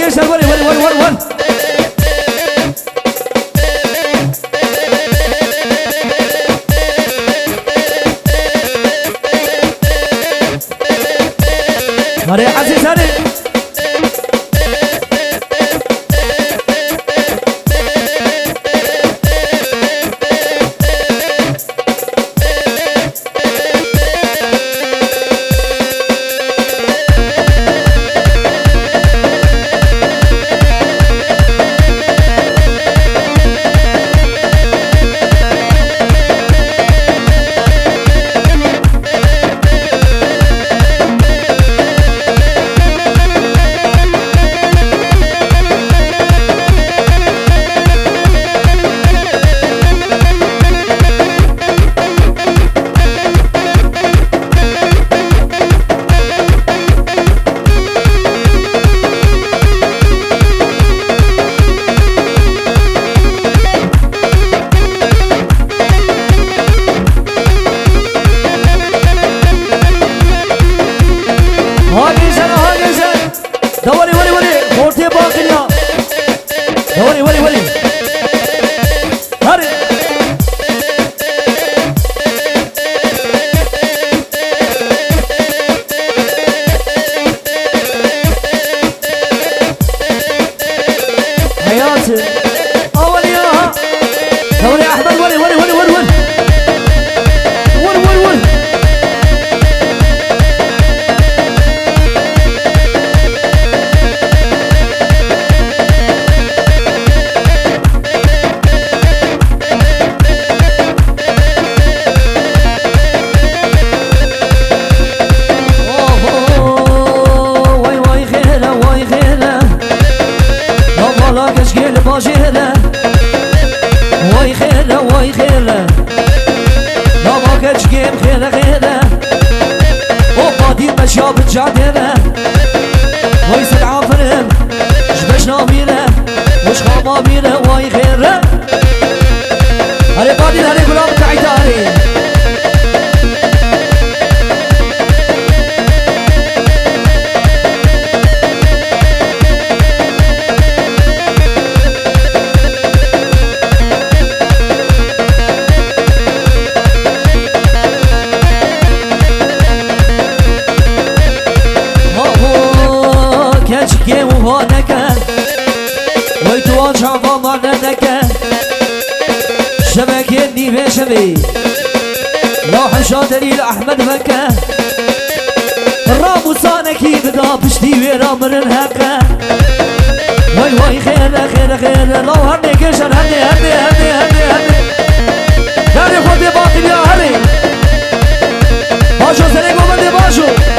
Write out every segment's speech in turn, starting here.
gençler var var. Hadi Aziz hadi. جادره ويس العافرم جبش نابيره وش خابابيره واي خيره هري قادين هري قلاب تعيتاري شبكة نيفة شبي لوح شاطري لأحمد مكة الرام وصانكي بدا بشتي ويرامر الهكة واي واي خير خير خير لو هرني كشن هرني هرني هرني هرني هرني داري خودي باقي يا هرني باشو سريق ومندي باشو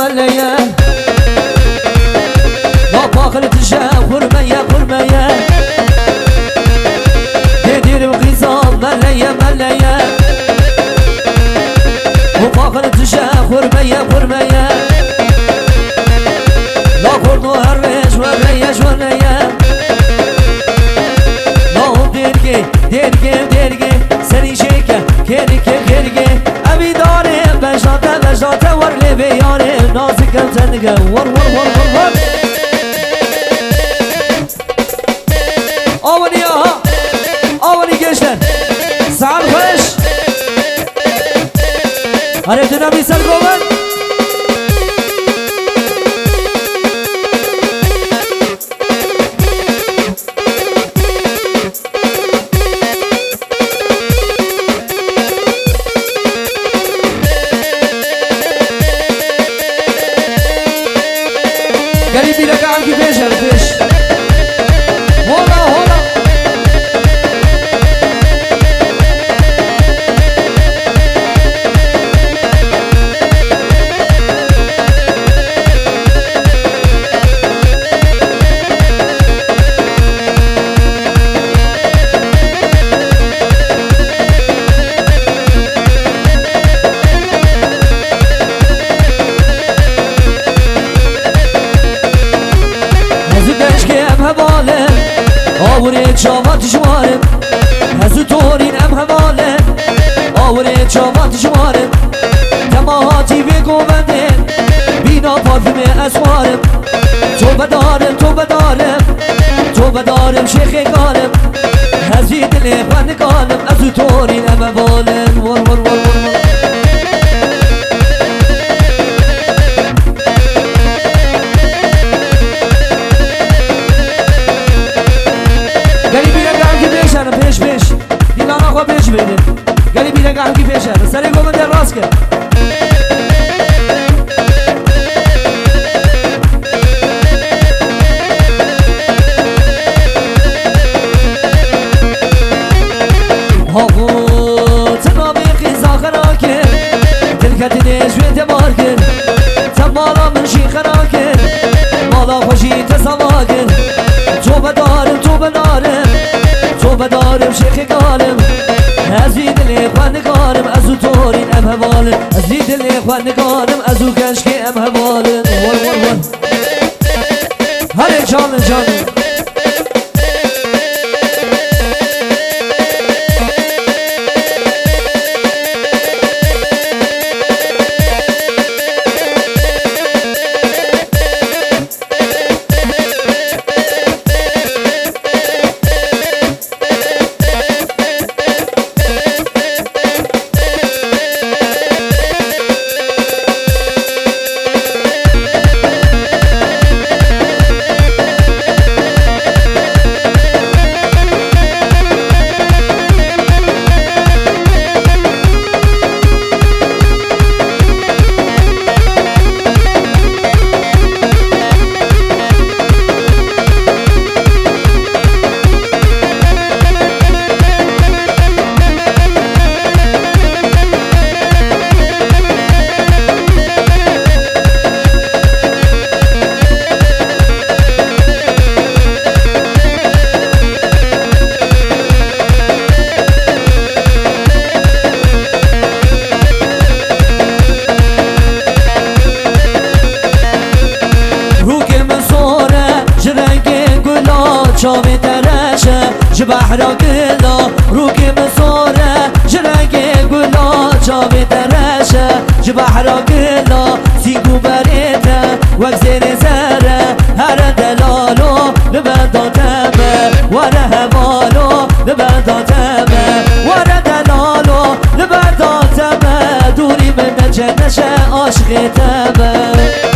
مليا لا باخر تشا خرمية خرمية دير بغيزان مليا مليا وباخر تشا خرمية خرمية لا خردو هرش وريش وريا لا هم ديرگه سری شکه کرگه ابی داره بجاته ور لیبیانه نازکم زندگه ور آوانی آها آوانی گشتن سعال خوش هره دنمی سر گوبن قريبي لك عمكي فيش هالفيش هولا آورید شامات شمارم هزو تورین ام هماله آورید شامات شمارم تماهاتی بگو بندن بینا پارفیم اسوارم تو بدارم شیخ کارم هزی دل خواندگانم هزو تورین ام هماله ور پیش دیلان آقا پیش بیده گلی بیده که همکی پیشه سری گومن در راست کرد آقو تنامی خیزا خرا کرد دلکتی نشوی تبار کرد تبالا من شی خرا کرد مالا خوشی تسوا کرد تو بدارم شیخ کارم ازی دل خواندگارم ازو تورین ام حوالم ازی دل خواندگارم ازو کشکی ام حوالم ور هره جان شامي تراشة جبحرا كلا روكي مصورة جرقي قلا شامي تراشة جبحرا كلا سيقو بريتا وكزير سارة هر دلالو لبدا تابا ورا هبالو لبدا تابا ورا دلالو لبدا تابا دوري من جنشة عاشق تابا